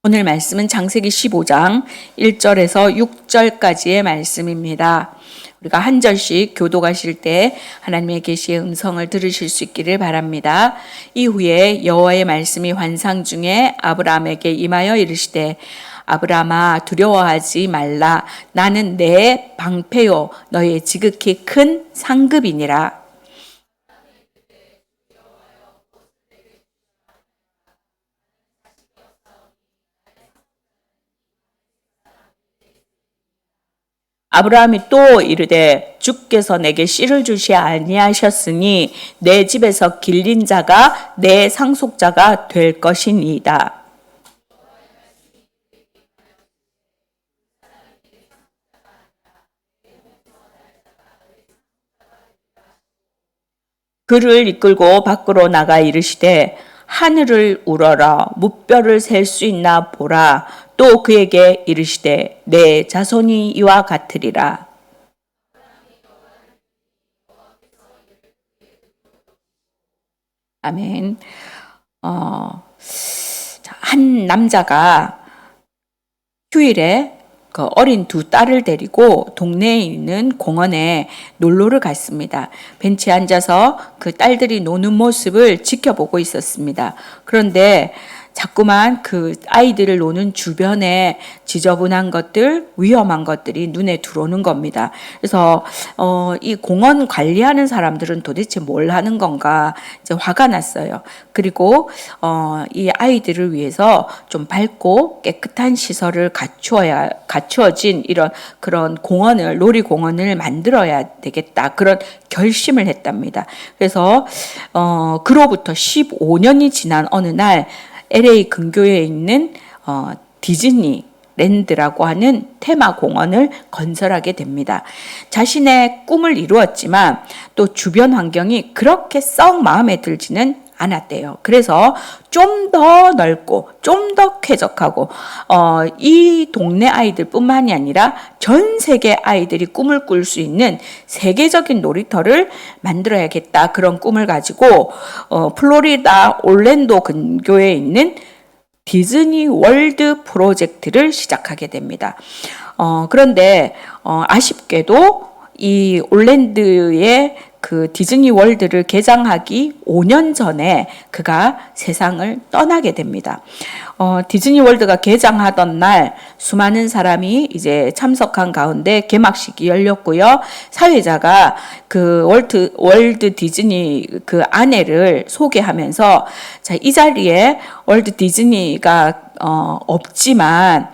오늘 말씀은 창세기 15장 1절에서 6절까지의 말씀입니다. 우리가 한 절씩 교도가실 때 하나님의 계시의 음성을 들으실 수 있기를 바랍니다. 이후에 여호와의 말씀이 환상 중에 아브라함에게 임하여 이르시되 아브라함아 두려워하지 말라. 나는 내 방패요 너의 지극히 큰 상급이니라. 아브라함이 또 이르되 주께서 내게 씨를 주시 아니하셨으니 내 집에서 길린 자가 내 상속자가 될 것이니이다. 그를 이끌고 밖으로 나가 이르시되 하늘을 우러러 무뼈를 셀 수 있나 보라. 또 그에게 이르시되 내 자손이 이와 같으리라. 아멘. 한 남자가 휴일에 그 어린 두 딸을 데리고 동네에 있는 공원에 놀러를 갔습니다. 벤치에 앉아서 그 딸들이 노는 모습을 지켜보고 있었습니다. 그런데 자꾸만 그 아이들을 노는 주변에 지저분한 것들, 위험한 것들이 눈에 들어오는 겁니다. 그래서 이 공원 관리하는 사람들은 도대체 뭘 하는 건가 이제 화가 났어요. 그리고 이 아이들을 위해서 좀 밝고 깨끗한 시설을 갖추어진 이런 그런 공원을 놀이공원을 만들어야 되겠다 그런 결심을 했답니다. 그래서 그로부터 15년이 지난 어느 날 LA 근교에 있는 디즈니 랜드라고 하는 테마 공원을 건설하게 됩니다. 자신의 꿈을 이루었지만 또 주변 환경이 그렇게 썩 마음에 들지는 않았대요. 그래서 좀 더 넓고 좀 더 쾌적하고 이 동네 아이들뿐만이 아니라 전 세계 아이들이 꿈을 꿀 수 있는 세계적인 놀이터를 만들어야겠다 그런 꿈을 가지고 플로리다 올랜도 근교에 있는 디즈니 월드 프로젝트를 시작하게 됩니다. 그런데 아쉽게도 이 올랜드의 그 디즈니 월드를 개장하기 5년 전에 그가 세상을 떠나게 됩니다. 디즈니 월드가 개장하던 날 수많은 사람이 이제 참석한 가운데 개막식이 열렸고요. 사회자가 그 월드 디즈니 그 아내를 소개하면서 자, 이 자리에 월드 디즈니가 없지만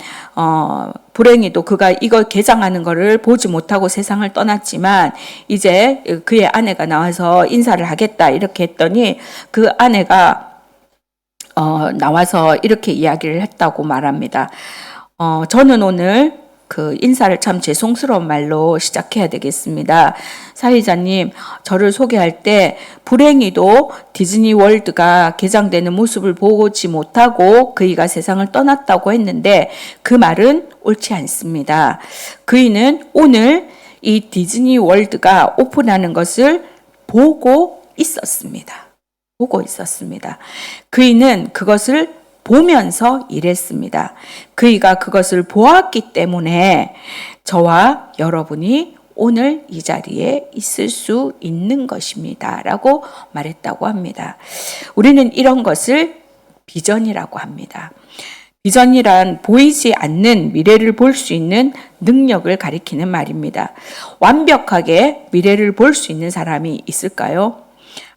불행히도 그가 이걸 개장하는 것을 보지 못하고 세상을 떠났지만 이제 그의 아내가 나와서 인사를 하겠다 이렇게 했더니 그 아내가 나와서 이렇게 이야기를 했다고 말합니다. 저는 오늘 그 인사를 참 죄송스러운 말로 시작해야 되겠습니다. 사회자님, 저를 소개할 때 불행히도 디즈니 월드가 개장되는 모습을 보지 못하고 그이가 세상을 떠났다고 했는데 그 말은 옳지 않습니다. 그이는 오늘 이 디즈니 월드가 오픈하는 것을 보고 있었습니다. 그이는 그것을 보면서 일했습니다. 그이가 그것을 보았기 때문에 저와 여러분이 오늘 이 자리에 있을 수 있는 것입니다. 라고 말했다고 합니다. 우리는 이런 것을 비전이라고 합니다. 비전이란 보이지 않는 미래를 볼 수 있는 능력을 가리키는 말입니다. 완벽하게 미래를 볼 수 있는 사람이 있을까요?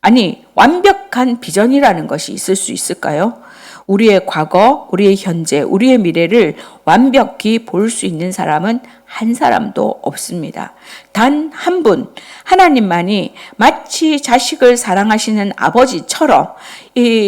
아니, 완벽한 비전이라는 것이 있을 수 있을까요? 우리의 과거, 우리의 현재, 우리의 미래를 완벽히 볼 수 있는 사람은 한 사람도 없습니다. 단 한 분, 하나님만이 마치 자식을 사랑하시는 아버지처럼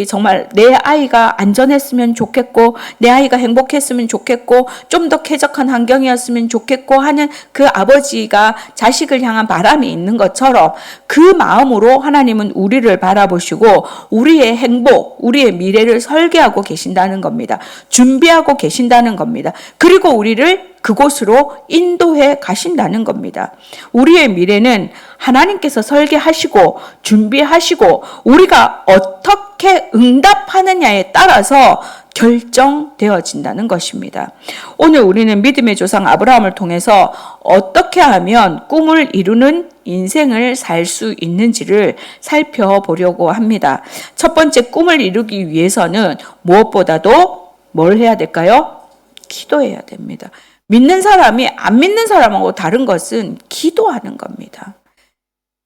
정말 내 아이가 안전했으면 좋겠고 내 아이가 행복했으면 좋겠고 좀 더 쾌적한 환경이었으면 좋겠고 하는 그 아버지가 자식을 향한 바람이 있는 것처럼 그 마음으로 하나님은 우리를 바라보시고 우리의 행복, 우리의 미래를 설계하고 계신다는 겁니다. 준비하고 계신다는 겁니다. 그리고 우리를 그곳으로 인도해 가신다는 겁니다. 우리의 미래는 하나님께서 설계하시고 준비하시고 우리가 어떻게 응답하느냐에 따라서 결정되어진다는 것입니다. 오늘 우리는 믿음의 조상 아브라함을 통해서 어떻게 하면 꿈을 이루는 인생을 살 수 있는지를 살펴보려고 합니다. 첫 번째, 꿈을 이루기 위해서는 무엇보다도 뭘 해야 될까요? 기도해야 됩니다. 믿는 사람이 안 믿는 사람하고 다른 것은 기도하는 겁니다.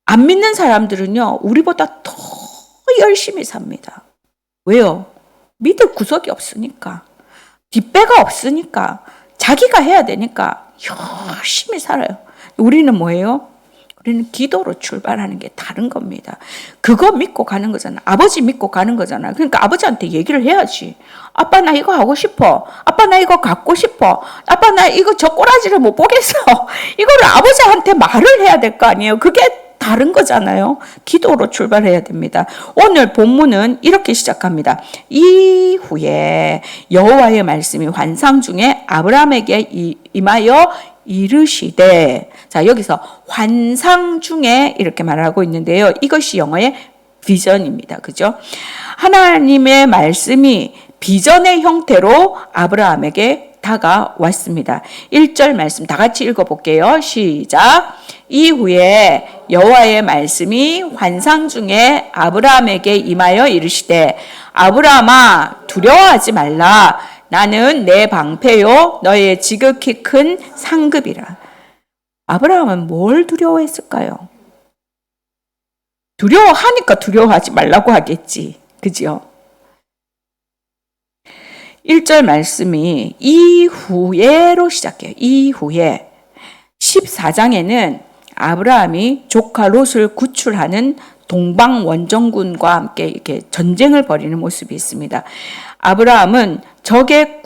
안 믿는 사람들은요, 우리보다 더 열심히 삽니다. 왜요? 믿을 구석이 없으니까, 뒷배가 없으니까, 자기가 해야 되니까 열심히 살아요. 우리는 뭐예요? 우리는 기도로 출발하는 게 다른 겁니다. 그거 믿고 가는 거잖아. 아버지 믿고 가는 거잖아. 그러니까 아버지한테 얘기를 해야지. 아빠 나 이거 하고 싶어. 아빠 나 이거 갖고 싶어. 아빠 나 이거 저 꼬라지를 못 보겠어. 이거를 아버지한테 말을 해야 될 거 아니에요. 그게 다른 거잖아요. 기도로 출발해야 됩니다. 오늘 본문은 이렇게 시작합니다. 이후에 여호와의 말씀이 환상 중에 아브라함에게 임하여 이르시되, 자 여기서 환상 중에 이렇게 말하고 있는데요. 이것이 영어의 비전입니다. 그죠? 하나님의 말씀이 비전의 형태로 아브라함에게 다가왔습니다. 1절 말씀 다 같이 읽어볼게요. 시작. 이후에 여호와의 말씀이 환상 중에 아브라함에게 임하여 이르시되, 아브라함아 두려워하지 말라. 나는 내 방패요 너의 지극히 큰 상급이라. 아브라함은 뭘 두려워했을까요? 두려워하니까 두려워하지 말라고 하겠지. 그죠? 1절 말씀이 이후에로 시작해요. 이후에. 14장에는 아브라함이 조카 롯을 구출하는 동방 원정군과 함께 이렇게 전쟁을 벌이는 모습이 있습니다. 아브라함은 적은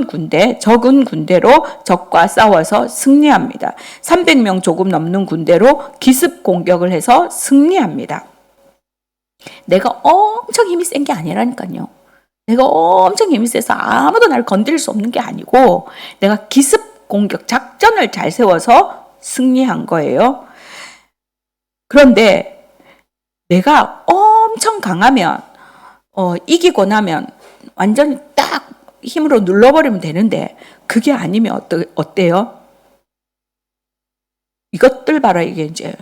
군대로 적과 싸워서 승리합니다. 300명 조금 넘는 군대로 기습 공격을 해서 승리합니다. 내가 엄청 힘이 센 게 아니라니까요. 내가 엄청 힘이 세서 아무도 날 건드릴 수 없는 게 아니고 내가 기습 공격 작전을 잘 세워서 승리한 거예요. 그런데 내가 엄청 강하면 이기고 나면 완전히 딱 힘으로 눌러버리면 되는데 그게 아니면 어때요? 이것들 봐라. 이게 이제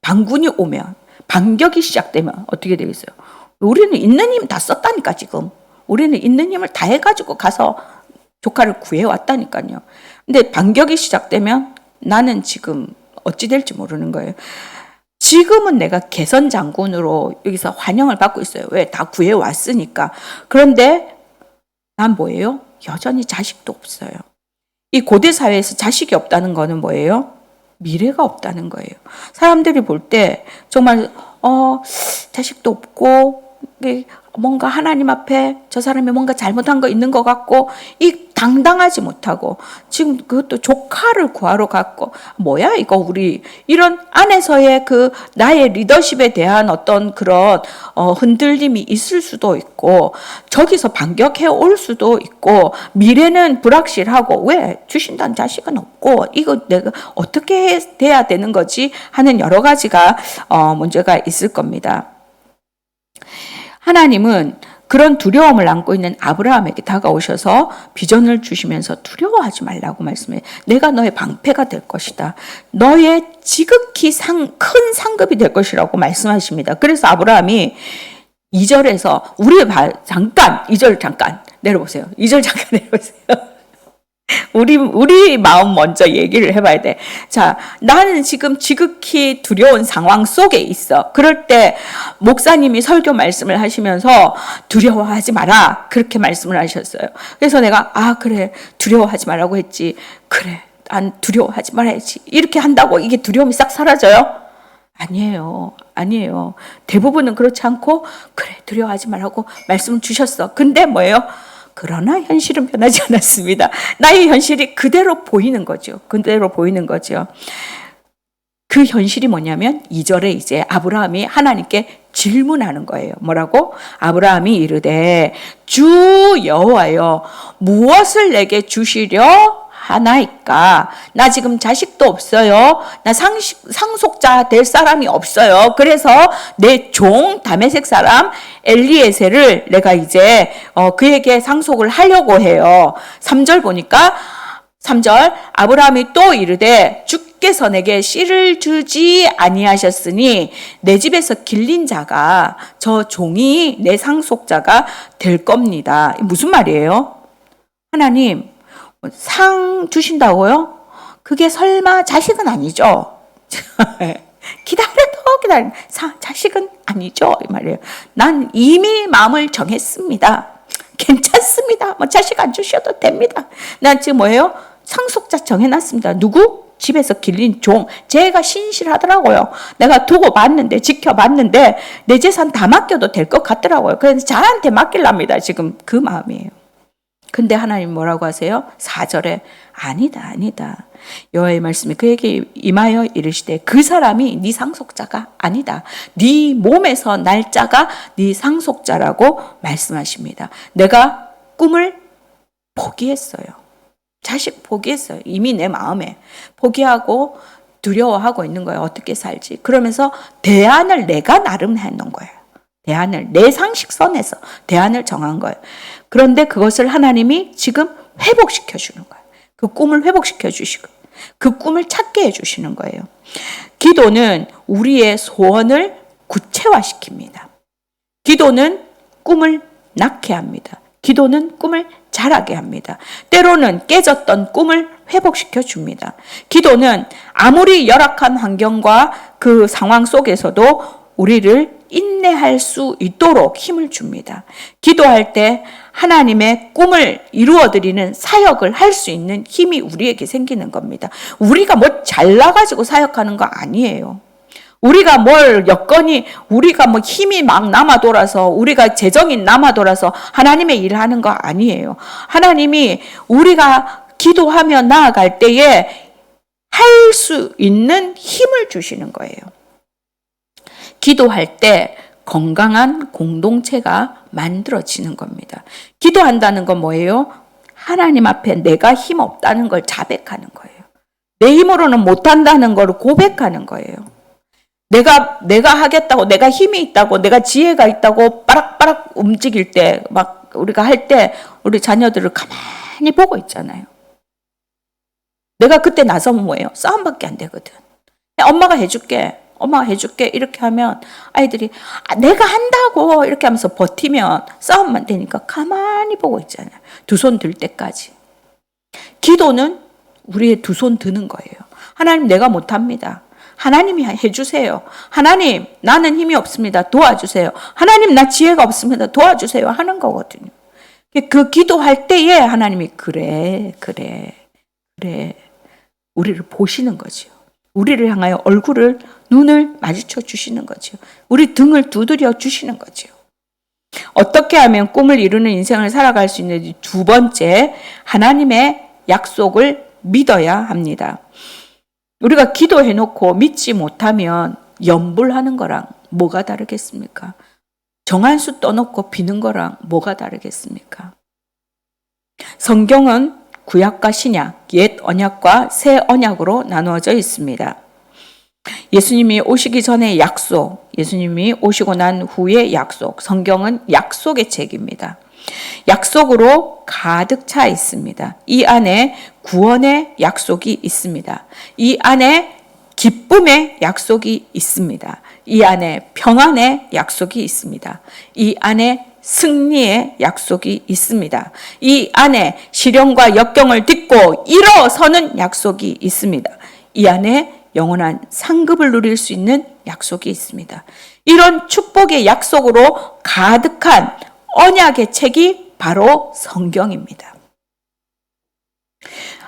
반군이 오면, 반격이 시작되면 어떻게 되겠어요? 우리는 있는 힘 다 썼다니까. 지금 우리는 있는 힘을 다 해가지고 가서 조카를 구해왔다니까요. 근데 반격이 시작되면 나는 지금 어찌 될지 모르는 거예요. 지금은 내가 개선 장군으로 여기서 환영을 받고 있어요. 왜? 다 구해왔으니까. 그런데 난 뭐예요? 여전히 자식도 없어요. 이 고대 사회에서 자식이 없다는 거는 뭐예요? 미래가 없다는 거예요. 사람들이 볼 때 정말 자식도 없고 뭔가 하나님 앞에 저 사람이 뭔가 잘못한 거 있는 것 같고 당당하지 못하고 지금 그것도 조카를 구하러 갔고 뭐야 이거 우리 이런 안에서의 그 나의 리더십에 대한 어떤 그런 흔들림이 있을 수도 있고 저기서 반격해 올 수도 있고 미래는 불확실하고 왜 주신다는 자식은 없고 이거 내가 어떻게 돼야 되는 거지 하는 여러 가지가 문제가 있을 겁니다. 하나님은 그런 두려움을 안고 있는 아브라함에게 다가오셔서 비전을 주시면서 두려워하지 말라고 말씀해요. 내가 너의 방패가 될 것이다. 너의 지극히 큰 상급이 될 것이라고 말씀하십니다. 그래서 아브라함이 2절에서 2절 잠깐 내려보세요. 2절 잠깐 내려보세요. 우리 마음 먼저 얘기를 해봐야 돼. 자, 나는 지금 지극히 두려운 상황 속에 있어. 그럴 때 목사님이 설교 말씀을 하시면서 두려워하지 마라. 그렇게 말씀을 하셨어요. 그래서 내가 그래 두려워하지 말라고 했지. 그래 난 두려워하지 말아야지. 이렇게 한다고 이게 두려움이 싹 사라져요? 아니에요. 대부분은 그렇지 않고 그래 두려워하지 말라고 말씀을 주셨어. 근데 뭐예요? 그러나 현실은 변하지 않았습니다. 나의 현실이 그대로 보이는 거죠. 그 현실이 뭐냐면 2절에 이제 아브라함이 하나님께 질문하는 거예요. 뭐라고? 아브라함이 이르되 주 여호와여 무엇을 내게 주시려 하나이까? 나 지금 자식도 없어요. 나 상속자 될 사람이 없어요. 그래서 내 종 다메섹 사람 엘리에셀을 내가 이제 그에게 상속을 하려고 해요. 3절 보니까 3절 아브라함이 또 이르되 주께서 내게 씨를 주지 아니하셨으니 내 집에서 길린 자가 저 종이 내 상속자가 될 겁니다. 무슨 말이에요? 하나님 상 주신다고요? 그게 설마 자식은 아니죠? 기다려. 자식은 아니죠? 이 말이에요. 난 이미 마음을 정했습니다. 괜찮습니다. 뭐 자식 안 주셔도 됩니다. 난 지금 뭐예요? 상속자 정해놨습니다. 누구? 집에서 길린 종. 제가 신실하더라고요. 내가 두고 봤는데, 지켜봤는데, 내 재산 다 맡겨도 될 것 같더라고요. 그래서 저한테 맡기랍니다. 지금 그 마음이에요. 근데 하나님 뭐라고 하세요? 4절에 아니다. 여호와의 말씀이 그에게 임하여 이르시되 그 사람이 네 상속자가 아니다. 네 몸에서 날짜가 네 상속자라고 말씀하십니다. 내가 꿈을 포기했어요. 자식 포기했어요. 이미 내 마음에 포기하고 두려워하고 있는 거예요. 어떻게 살지? 그러면서 대안을 내가 나름 해놓은 거예요. 대안을 내 상식선에서 대안을 정한 거예요. 그런데 그것을 하나님이 지금 회복시켜 주는 거예요. 그 꿈을 회복시켜 주시고 그 꿈을 찾게 해 주시는 거예요. 기도는 우리의 소원을 구체화시킵니다. 기도는 꿈을 낳게 합니다. 기도는 꿈을 자라게 합니다. 때로는 깨졌던 꿈을 회복시켜 줍니다. 기도는 아무리 열악한 환경과 그 상황 속에서도 우리를 인내할 수 있도록 힘을 줍니다. 기도할 때 하나님의 꿈을 이루어드리는 사역을 할 수 있는 힘이 우리에게 생기는 겁니다. 우리가 뭐 잘나가지고 사역하는 거 아니에요. 우리가 뭘 여건이, 우리가 뭐 힘이 막 남아 돌아서, 우리가 재정이 남아 돌아서 하나님의 일을 하는 거 아니에요. 하나님이 우리가 기도하며 나아갈 때에 할 수 있는 힘을 주시는 거예요. 기도할 때 건강한 공동체가 만들어지는 겁니다. 기도한다는 건 뭐예요? 하나님 앞에 내가 힘 없다는 걸 자백하는 거예요. 내 힘으로는 못한다는 걸 고백하는 거예요. 내가 하겠다고, 내가 힘이 있다고, 내가 지혜가 있다고 빠락빠락 움직일 때, 막 우리가 할 때 우리 자녀들을 가만히 보고 있잖아요. 내가 그때 나서면 뭐예요? 싸움밖에 안 되거든. 엄마가 해줄게. 이렇게 하면 아이들이 내가 한다고 이렇게 하면서 버티면 싸움만 되니까 가만히 보고 있잖아요. 두 손 들 때까지. 기도는 우리의 두 손 드는 거예요. 하나님 내가 못합니다. 하나님이 해주세요. 하나님 나는 힘이 없습니다. 도와주세요. 하나님 나 지혜가 없습니다. 도와주세요 하는 거거든요. 그 기도할 때에 하나님이 그래 우리를 보시는 거죠. 우리를 향하여 눈을 마주쳐 주시는 거죠. 우리 등을 두드려 주시는 거죠. 어떻게 하면 꿈을 이루는 인생을 살아갈 수 있는지 두 번째, 하나님의 약속을 믿어야 합니다. 우리가 기도해놓고 믿지 못하면 염불하는 거랑 뭐가 다르겠습니까? 정한수 떠놓고 비는 거랑 뭐가 다르겠습니까? 성경은 구약과 신약, 옛 언약과 새 언약으로 나누어져 있습니다. 예수님이 오시기 전에 약속, 예수님이 오시고 난 후의 약속, 성경은 약속의 책입니다. 약속으로 가득 차 있습니다. 이 안에 구원의 약속이 있습니다. 이 안에 기쁨의 약속이 있습니다. 이 안에 평안의 약속이 있습니다. 이 안에 승리의 약속이 있습니다. 이 안에 시련과 역경을 딛고 일어서는 약속이 있습니다. 이 안에 영원한 상급을 누릴 수 있는 약속이 있습니다. 이런 축복의 약속으로 가득한 언약의 책이 바로 성경입니다.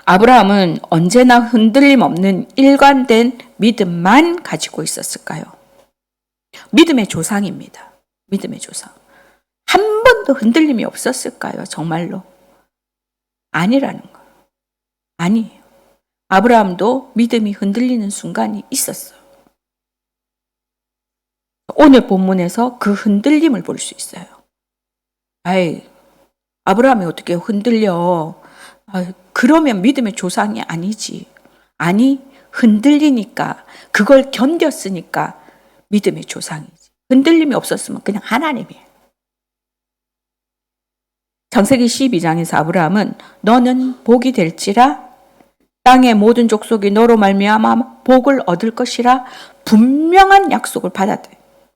아브라함은 언제나 흔들림 없는 일관된 믿음만 가지고 있었을까요? 믿음의 조상입니다. 믿음의 조상. 한 번도 흔들림이 없었을까요? 정말로? 아니라는 거예요. 아니에요. 아브라함도 믿음이 흔들리는 순간이 있었어요. 오늘 본문에서 그 흔들림을 볼 수 있어요. 아이, 아브라함이 어떻게 흔들려? 그러면 믿음의 조상이 아니지. 아니, 흔들리니까, 그걸 견뎠으니까 믿음의 조상이지. 흔들림이 없었으면 그냥 하나님이에요. 창세기 12장에서 아브라함은 너는 복이 될지라 땅의 모든 족속이 너로 말미암아 복을 얻을 것이라 분명한 약속을 받았대.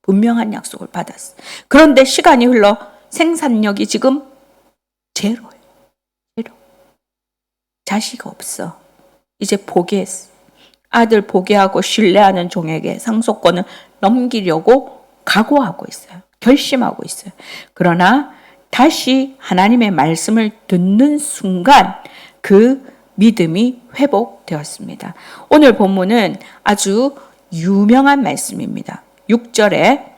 분명한 약속을 받았어. 그런데 시간이 흘러 생산력이 지금 제로예요. 제로. 자식 없어. 이제 포기했어. 아들 포기하고 신뢰하는 종에게 상속권을 넘기려고 각오하고 있어요. 결심하고 있어요. 그러나 다시 하나님의 말씀을 듣는 순간 그 믿음이 회복되었습니다. 오늘 본문은 아주 유명한 말씀입니다. 6절에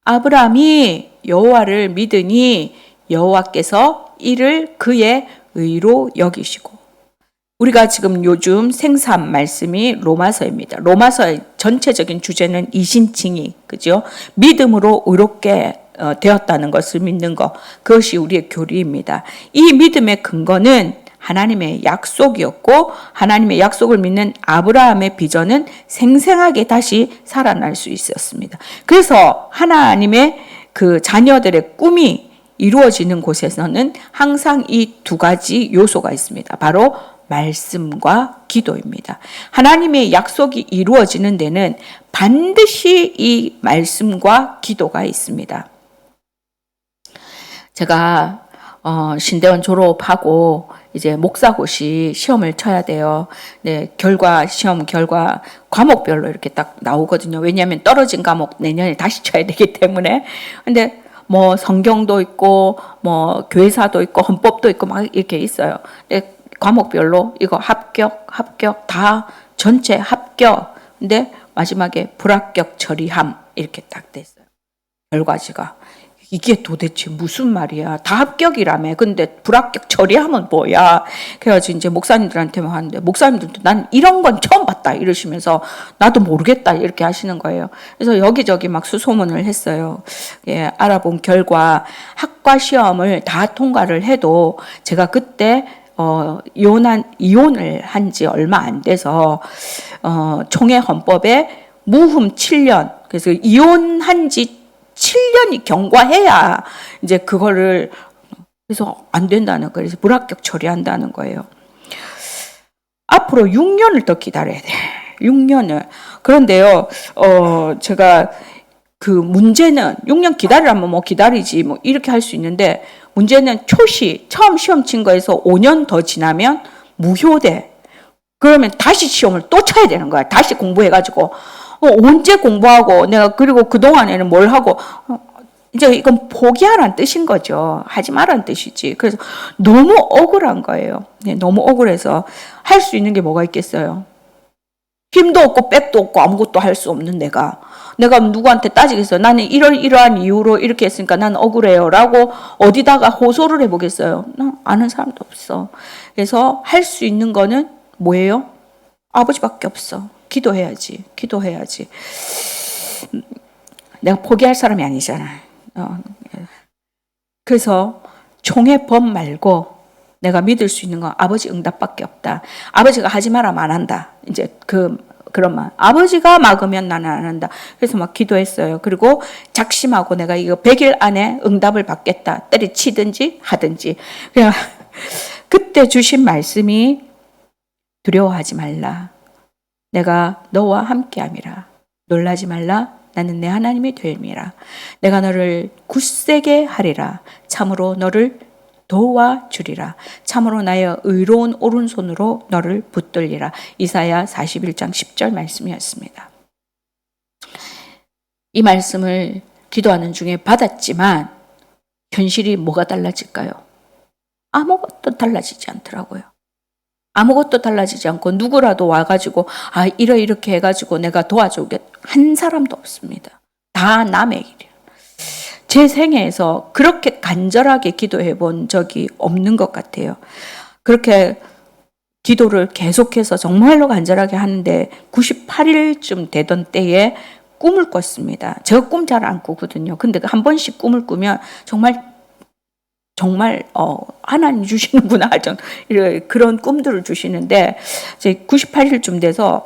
아브라함이 여호와를 믿으니 여호와께서 이를 그의 의로 여기시고, 우리가 지금 요즘 생산 말씀이 로마서입니다. 로마서의 전체적인 주제는 이신칭의, 그죠? 믿음으로 의롭게 되었다는 것을 믿는 것, 그것이 우리의 교리입니다. 이 믿음의 근거는 하나님의 약속이었고, 하나님의 약속을 믿는 아브라함의 비전은 생생하게 다시 살아날 수 있었습니다. 그래서 하나님의 그 자녀들의 꿈이 이루어지는 곳에서는 항상 이 두 가지 요소가 있습니다. 바로 말씀과 기도입니다. 하나님의 약속이 이루어지는 데는 반드시 이 말씀과 기도가 있습니다. 제가 신대원 졸업하고 이제 목사고시 시험을 쳐야 돼요. 네, 시험 결과 과목별로 이렇게 딱 나오거든요. 왜냐하면 떨어진 과목 내년에 다시 쳐야 되기 때문에. 근데 뭐 성경도 있고 뭐 교회사도 있고 헌법도 있고 막 이렇게 있어요. 근데 과목별로 이거 합격 다 전체 합격. 근데 마지막에 불합격 처리함 이렇게 딱 됐어요. 결과지가. 이게 도대체 무슨 말이야? 다 합격이라며. 근데 불합격 처리하면 뭐야? 그래가지고 이제 목사님들한테만 하는데, 목사님들도 난 이런 건 처음 봤다 이러시면서 나도 모르겠다 이렇게 하시는 거예요. 그래서 여기저기 막 수소문을 했어요. 예, 알아본 결과 학과 시험을 다 통과를 해도 제가 그때 이혼을 한 지 얼마 안 돼서 총회 헌법에 무흠 7년, 그래서 이혼한 지 7년이 경과해야 이제 그거를, 그래서 안 된다는 거예요. 그래서 불합격 처리한다는 거예요. 앞으로 6년을 더 기다려야 돼. 6년을. 그런데요, 제가 그 문제는 6년 기다리라면 뭐 기다리지 뭐 이렇게 할 수 있는데, 문제는 처음 시험 친 거에서 5년 더 지나면 무효돼. 그러면 다시 시험을 또 쳐야 되는 거야. 다시 공부해가지고. 언제 공부하고 내가 그리고 그동안에는 뭘 하고, 이제 이건 포기하라는 뜻인 거죠. 하지 말라는 뜻이지. 그래서 너무 억울한 거예요. 네, 너무 억울해서 할 수 있는 게 뭐가 있겠어요. 힘도 없고 백도 없고 아무것도 할 수 없는 내가 누구한테 따지겠어요. 나는 이러한 이유로 이렇게 했으니까 난 억울해요 라고 어디다가 호소를 해보겠어요. 나 아는 사람도 없어. 그래서 할 수 있는 거는 뭐예요? 아버지밖에 없어. 기도해야지. 내가 포기할 사람이 아니잖아. 그래서 총회 법 말고 내가 믿을 수 있는 건 아버지 응답밖에 없다. 아버지가 하지 말라면 안 한다. 이제 그런 말. 아버지가 막으면 나는 안 한다. 그래서 막 기도했어요. 그리고 작심하고 내가 이거 100일 안에 응답을 받겠다. 때리치든지 하든지. 그냥 그때 주신 말씀이 두려워하지 말라. 내가 너와 함께함이라. 놀라지 말라. 나는 내 하나님이 됨이라. 내가 너를 굳세게 하리라. 참으로 너를 도와주리라. 참으로 나의 의로운 오른손으로 너를 붙들리라. 이사야 41장 10절 말씀이었습니다. 이 말씀을 기도하는 중에 받았지만 현실이 뭐가 달라질까요? 아무것도 달라지지 않더라고요. 아무것도 달라지지 않고 누구라도 와가지고 이렇게 해가지고 내가 도와주겠다 한 사람도 없습니다. 다 남의 일이에요. 제 생애에서 그렇게 간절하게 기도해 본 적이 없는 것 같아요. 그렇게 기도를 계속해서 정말로 간절하게 하는데 98일쯤 되던 때에 꿈을 꿨습니다. 제가 꿈 잘 안 꾸거든요. 근데 한 번씩 꿈을 꾸면 정말 하나님 주시는구나 하죠. 그런 꿈들을 주시는데 이제 98일쯤 돼서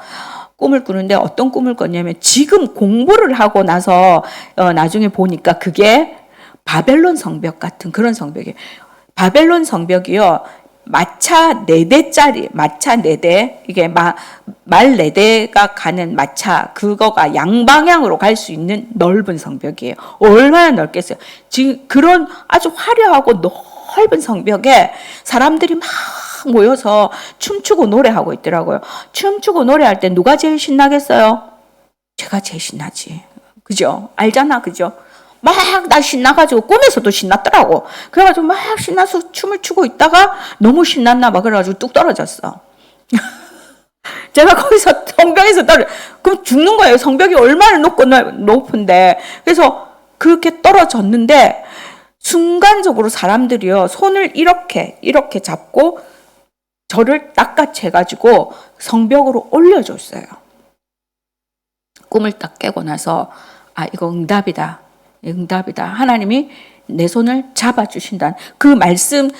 꿈을 꾸는데 어떤 꿈을 꿨냐면 지금 공부를 하고 나서 나중에 보니까 그게 바벨론 성벽 같은 그런 성벽이에요. 바벨론 성벽이요. 마차 4대짜리, 마차 4대, 이게 말 4대가 가는 마차, 그거가 양방향으로 갈 수 있는 넓은 성벽이에요. 얼마나 넓겠어요. 지금 그런 아주 화려하고 넓은 성벽에 사람들이 막 모여서 춤추고 노래하고 있더라고요. 춤추고 노래할 때 누가 제일 신나겠어요? 제가 제일 신나지. 그죠? 알잖아, 그죠? 막 나 신나가지고 꿈에서도 신났더라고. 그래가지고 막 신나서 춤을 추고 있다가 너무 신났나 봐. 그래가지고 뚝 떨어졌어. 제가 거기서 성벽에서 그럼 죽는 거예요. 성벽이 얼마나 높은데. 그래서 그렇게 떨어졌는데 순간적으로 사람들이요 손을 이렇게 잡고 저를 낚아채가지고 성벽으로 올려줬어요. 꿈을 딱 깨고 나서 이거 응답이다. 하나님이 내 손을 잡아주신다는 그 말씀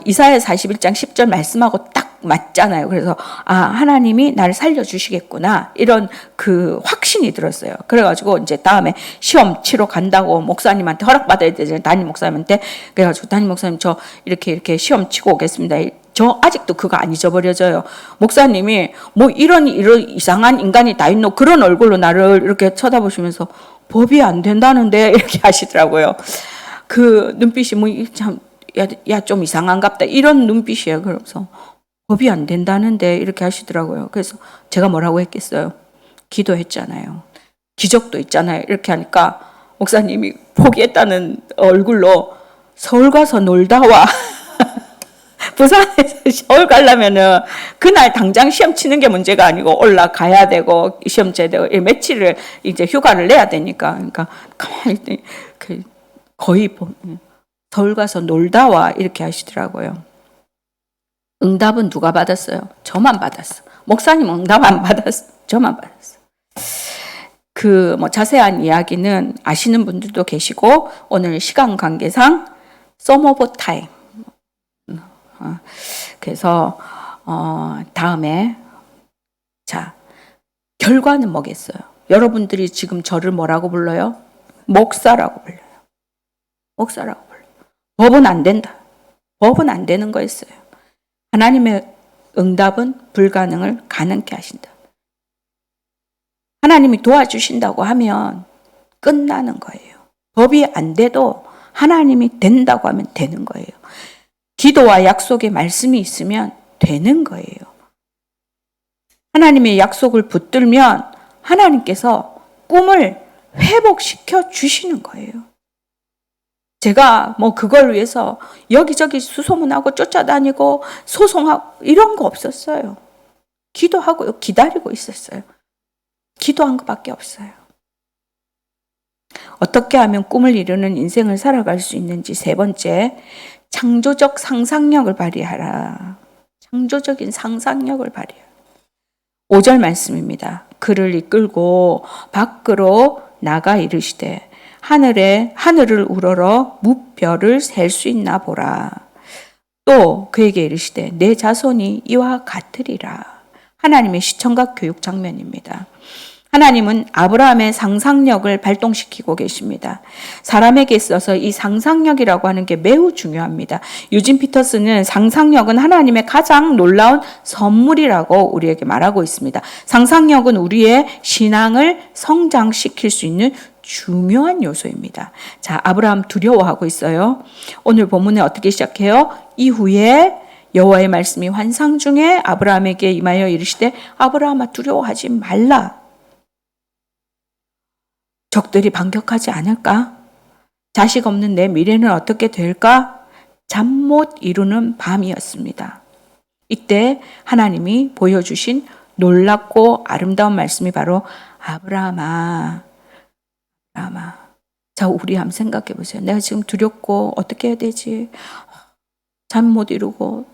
이사야 41장 10절 말씀하고 딱 맞잖아요. 그래서 하나님이 나를 살려주시겠구나 이런 그 확신이 들었어요. 그래가지고 이제 다음에 시험 치러 간다고 목사님한테 허락받아야 되잖아요. 담임 목사님한테. 그래가지고 담임 목사님 저 이렇게 시험 치고 오겠습니다. 저 아직도 그거 안 잊어버려져요. 목사님이 뭐 이런 이상한 인간이 다 있노 그런 얼굴로 나를 이렇게 쳐다보시면서 법이 안 된다는데 이렇게 하시더라고요. 그 눈빛이 뭐 참 야 좀 이상한갑다 이런 눈빛이에요. 그래서 법이 안 된다는데 이렇게 하시더라고요. 그래서 제가 뭐라고 했겠어요? 기도했잖아요. 기적도 있잖아요. 이렇게 하니까 목사님이 포기했다는 얼굴로 서울 가서 놀다 와. 부산에서 서울 가려면은 그날 당장 시험 치는 게 문제가 아니고 올라가야 되고 시험 제대로 며칠을 이제 휴가를 내야 되니까 그러니까 가만히 거의 서울 가서 놀다 와 이렇게 하시더라고요. 응답은 누가 받았어요? 저만 받았어. 목사님 응답 안 받았어. 저만 받았어. 그 뭐 자세한 이야기는 아시는 분들도 계시고 오늘 시간 관계상 some of time. 그래서 다음에 자 결과는 뭐겠어요? 여러분들이 지금 저를 뭐라고 불러요? 목사라고 불러요. 목사라고 불러요. 법은 안 된다. 법은 안 되는 거였어요. 하나님의 응답은 불가능을 가능케 하신다. 하나님이 도와주신다고 하면 끝나는 거예요. 법이 안 돼도 하나님이 된다고 하면 되는 거예요. 기도와 약속의 말씀이 있으면 되는 거예요. 하나님의 약속을 붙들면 하나님께서 꿈을 회복시켜 주시는 거예요. 제가 뭐 그걸 위해서 여기저기 수소문하고 쫓아다니고 소송하고 이런 거 없었어요. 기도하고 기다리고 있었어요. 기도한 것밖에 없어요. 어떻게 하면 꿈을 이루는 인생을 살아갈 수 있는지 세 번째, 창조적 상상력을 발휘하라. 창조적인 상상력을 발휘하라. 5절 말씀입니다. 그를 이끌고 밖으로 나가 이르시되 하늘을 우러러 무별을 셀 수 있나 보라. 또 그에게 이르시되 내 자손이 이와 같으리라. 하나님의 시청각 교육 장면입니다. 하나님은 아브라함의 상상력을 발동시키고 계십니다. 사람에게 있어서 이 상상력이라고 하는 게 매우 중요합니다. 유진 피터스는 상상력은 하나님의 가장 놀라운 선물이라고 우리에게 말하고 있습니다. 상상력은 우리의 신앙을 성장시킬 수 있는 중요한 요소입니다. 자, 아브라함 두려워하고 있어요. 오늘 본문에 어떻게 시작해요? 이후에 여호와의 말씀이 환상 중에 아브라함에게 임하여 이르시되 아브라함아 두려워하지 말라. 적들이 반격하지 않을까? 자식 없는 내 미래는 어떻게 될까? 잠 못 이루는 밤이었습니다. 이때 하나님이 보여주신 놀랍고 아름다운 말씀이 바로 아브라함아. 자, 우리 한번 생각해 보세요. 내가 지금 두렵고 어떻게 해야 되지? 잠 못 이루고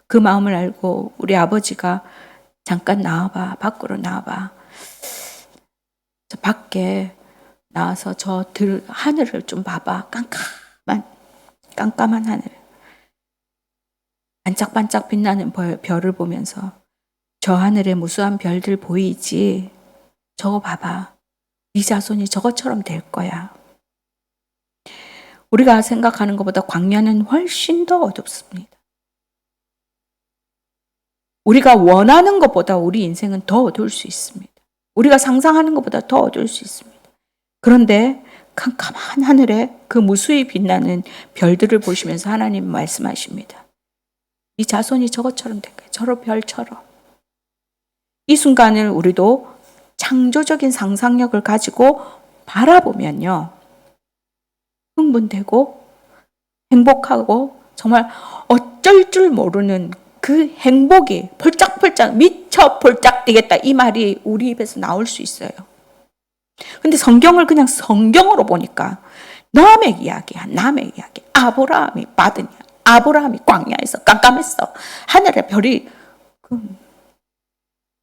그 마음을 알고 우리 아버지가 잠깐 나와봐. 밖으로 나와봐. 저 밖에 나와서 하늘을 좀 봐봐. 깜깜한 하늘. 반짝반짝 빛나는 별을 보면서 저 하늘에 무수한 별들 보이지? 저거 봐봐. 네 자손이 저것처럼 될 거야. 우리가 생각하는 것보다 광야는 훨씬 더 어둡습니다. 우리가 원하는 것보다 우리 인생은 더 어두울 수 있습니다. 우리가 상상하는 것보다 더 어두울 수 있습니다. 그런데 캄캄한 하늘에 그 무수히 빛나는 별들을 보시면서 하나님 말씀하십니다. 이 자손이 저것처럼 될 거야. 저런 별처럼. 이 순간을 우리도 창조적인 상상력을 가지고 바라보면요. 흥분되고 행복하고 정말 어쩔 줄 모르는 그 행복이 폴짝폴짝 미쳐 폴짝 뛰겠다 이 말이 우리 입에서 나올 수 있어요. 근데 성경을 그냥 성경으로 보니까 남의 이야기야. 아브라함이 받으냐. 아브라함이 광야에서 깜깜했어. 하늘의 별이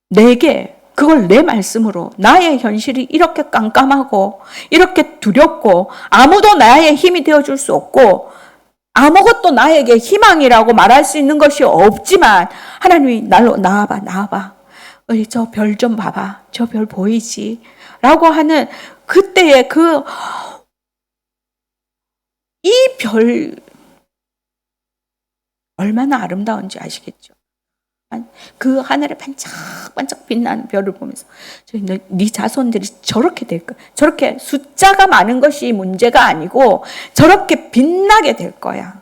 내게 그걸 내 말씀으로 나의 현실이 이렇게 깜깜하고 이렇게 두렵고 아무도 나의 힘이 되어줄 수 없고 아무것도 나에게 희망이라고 말할 수 있는 것이 없지만 하나님이 날로 나와봐. 저 별 좀 봐봐. 저 별 보이지? 라고 하는 그때의 이 별 얼마나 아름다운지 아시겠죠? 그 하늘에 반짝반짝 빛나는 별을 보면서 네 자손들이 저렇게 될 거야. 저렇게 숫자가 많은 것이 문제가 아니고 저렇게 빛나게 될 거야.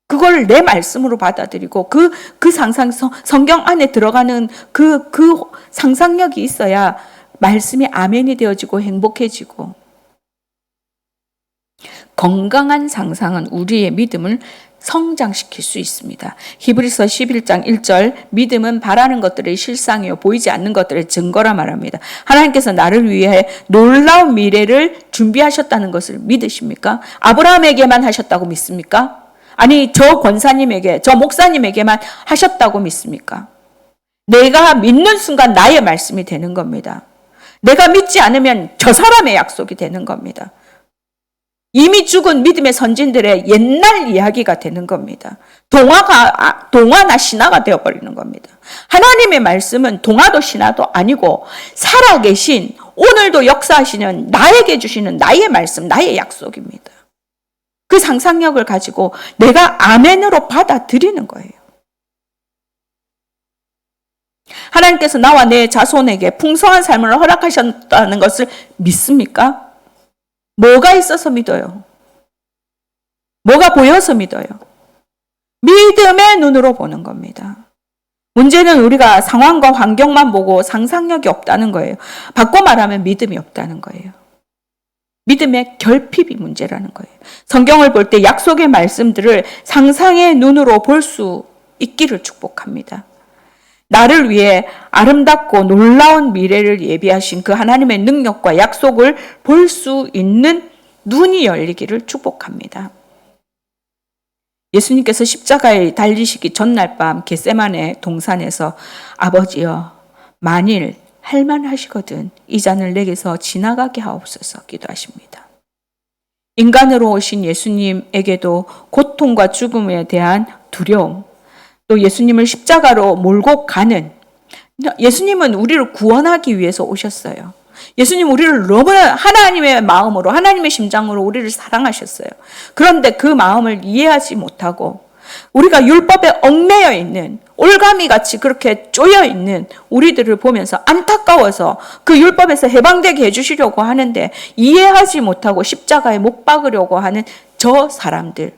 그걸 내 말씀으로 받아들이고 그 성경 안에 들어가는 그 상상력이 있어야 말씀이 아멘이 되어지고 행복해지고 건강한 상상은 우리의 믿음을 성장시킬 수 있습니다. 히브리서 11장 1절 믿음은 바라는 것들의 실상이요 보이지 않는 것들의 증거라 말합니다. 하나님께서 나를 위해 놀라운 미래를 준비하셨다는 것을 믿으십니까? 아브라함에게만 하셨다고 믿습니까? 아니 저 권사님에게 저 목사님에게만 하셨다고 믿습니까? 내가 믿는 순간 나의 말씀이 되는 겁니다. 내가 믿지 않으면 저 사람의 약속이 되는 겁니다. 이미 죽은 믿음의 선진들의 옛날 이야기가 되는 겁니다. 동화나 신화가 되어버리는 겁니다. 하나님의 말씀은 동화도 신화도 아니고 살아계신 오늘도 역사하시는 나에게 주시는 나의 말씀, 나의 약속입니다. 그 상상력을 가지고 내가 아멘으로 받아들이는 거예요. 하나님께서 나와 내 자손에게 풍성한 삶을 허락하셨다는 것을 믿습니까? 뭐가 있어서 믿어요? 뭐가 보여서 믿어요? 믿음의 눈으로 보는 겁니다. 문제는 우리가 상황과 환경만 보고 상상력이 없다는 거예요. 바꿔 말하면 믿음이 없다는 거예요. 믿음의 결핍이 문제라는 거예요. 성경을 볼 때 약속의 말씀들을 상상의 눈으로 볼 수 있기를 축복합니다. 나를 위해 아름답고 놀라운 미래를 예비하신 그 하나님의 능력과 약속을 볼 수 있는 눈이 열리기를 축복합니다. 예수님께서 십자가에 달리시기 전날 밤 겟세마네 동산에서 아버지여 만일 할만하시거든 이 잔을 내게서 지나가게 하옵소서 기도하십니다. 인간으로 오신 예수님에게도 고통과 죽음에 대한 두려움, 또 예수님을 십자가로 몰고 가는 예수님은 우리를 구원하기 위해서 오셨어요. 예수님 우리를 너무나 하나님의 마음으로 하나님의 심장으로 우리를 사랑하셨어요. 그런데 그 마음을 이해하지 못하고 우리가 율법에 얽매여 있는 올가미같이 그렇게 쪼여 있는 우리들을 보면서 안타까워서 그 율법에서 해방되게 해주시려고 하는데 이해하지 못하고 십자가에 못 박으려고 하는 저 사람들,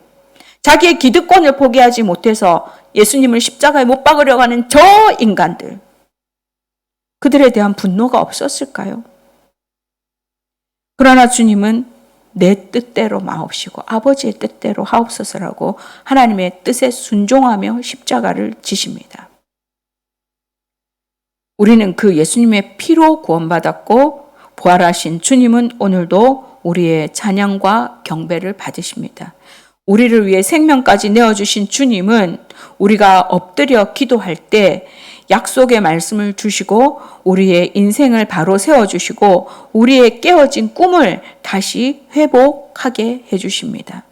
자기의 기득권을 포기하지 못해서 예수님을 십자가에 못 박으려고 하는 저 인간들, 그들에 대한 분노가 없었을까요? 그러나 주님은 내 뜻대로 마옵시고 아버지의 뜻대로 하옵소서라고 하나님의 뜻에 순종하며 십자가를 지십니다. 우리는 그 예수님의 피로 구원받았고 부활하신 주님은 오늘도 우리의 찬양과 경배를 받으십니다. 우리를 위해 생명까지 내어주신 주님은 우리가 엎드려 기도할 때 약속의 말씀을 주시고 우리의 인생을 바로 세워주시고 우리의 깨어진 꿈을 다시 회복하게 해주십니다.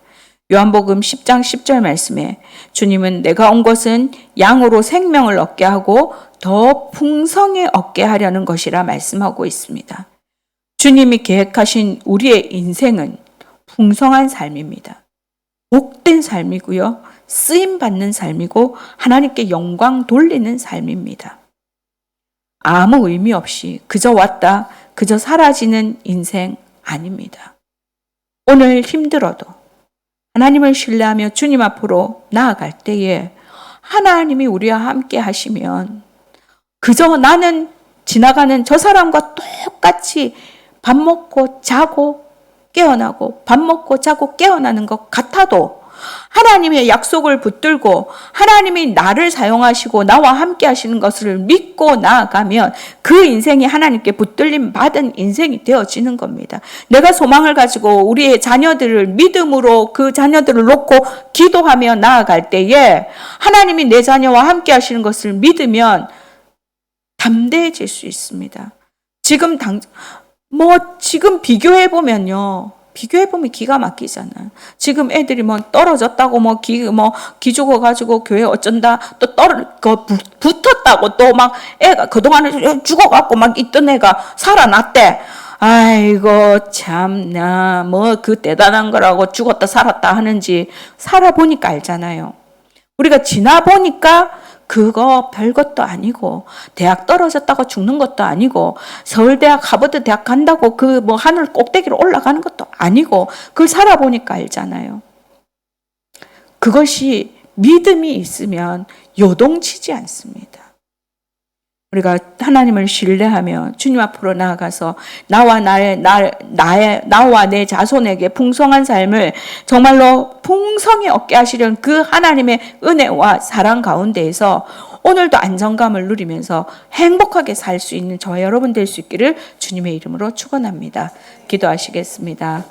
요한복음 10장 10절 말씀에 주님은 내가 온 것은 양으로 생명을 얻게 하고 더 풍성히 얻게 하려는 것이라 말씀하고 있습니다. 주님이 계획하신 우리의 인생은 풍성한 삶입니다. 복된 삶이고요. 쓰임받는 삶이고 하나님께 영광 돌리는 삶입니다. 아무 의미 없이 그저 왔다 그저 사라지는 인생 아닙니다. 오늘 힘들어도 하나님을 신뢰하며 주님 앞으로 나아갈 때에 하나님이 우리와 함께 하시면 그저 나는 지나가는 저 사람과 똑같이 밥 먹고 자고 깨어나고 밥 먹고 자고 깨어나는 것 같아도 하나님의 약속을 붙들고 하나님이 나를 사용하시고 나와 함께 하시는 것을 믿고 나아가면 그 인생이 하나님께 붙들림 받은 인생이 되어지는 겁니다. 내가 소망을 가지고 우리의 자녀들을 믿음으로 그 자녀들을 놓고 기도하며 나아갈 때에 하나님이 내 자녀와 함께 하시는 것을 믿으면 담대해질 수 있습니다. 지금 비교해보면요. 비교해보면 기가 막히잖아요. 지금 애들이 떨어졌다고 기 죽어가지고 교회 어쩐다 또 붙었다고 또 애가 그동안에 죽어갖고 있던 애가 살아났대. 아이고 참나 그 대단한 거라고 죽었다 살았다 하는지 살아보니까 알잖아요. 우리가 지나보니까 그거 별것도 아니고 대학 떨어졌다고 죽는 것도 아니고 서울대학 하버드대학 간다고 하늘 꼭대기로 올라가는 것도 아니고 그걸 살아보니까 알잖아요. 그것이 믿음이 있으면 요동치지 않습니다. 우리가 하나님을 신뢰하며 주님 앞으로 나아가서 나와 내 자손에게 풍성한 삶을 정말로 풍성히 얻게 하시려는 그 하나님의 은혜와 사랑 가운데에서 오늘도 안정감을 누리면서 행복하게 살 수 있는 저와 여러분 될 수 있기를 주님의 이름으로 축원합니다. 기도하시겠습니다.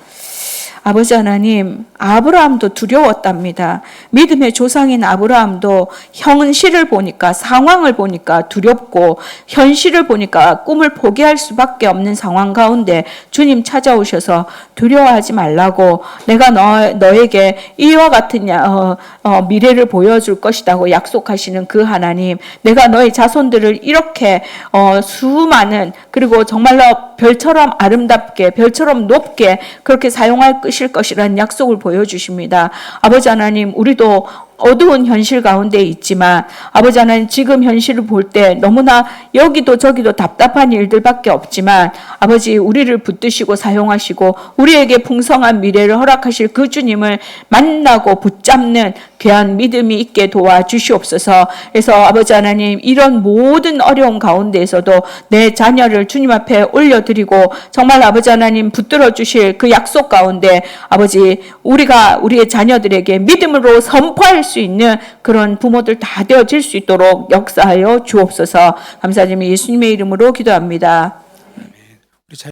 아버지 하나님, 아브라함도 두려웠답니다. 믿음의 조상인 아브라함도 현실을 보니까 상황을 보니까 두렵고 현실을 보니까 꿈을 포기할 수밖에 없는 상황 가운데 주님 찾아오셔서 두려워하지 말라고 내가 너에게 이와 같은 미래를 보여줄 것이라고 약속하시는 그 하나님, 내가 너의 자손들을 이렇게 수많은 그리고 정말로 별처럼 아름답게 별처럼 높게 그렇게 사용할 것이라는 약속을 보여주십니다. 아버지 하나님, 우리도 어두운 현실 가운데 있지만 아버지 하나님 지금 현실을 볼 때 너무나 여기도 저기도 답답한 일들밖에 없지만 아버지 우리를 붙드시고 사용하시고 우리에게 풍성한 미래를 허락하실 그 주님을 만나고 붙잡는 귀한 믿음이 있게 도와주시옵소서. 그래서 아버지 하나님 이런 모든 어려운 가운데에서도 내 자녀를 주님 앞에 올려드리고 정말 아버지 하나님 붙들어 주실 그 약속 가운데 아버지 우리가 우리의 자녀들에게 믿음으로 선포할 수 있는 그런 부모들 다 되어질 수 있도록 역사하여 주옵소서. 감사드리며 예수님의 이름으로 기도합니다.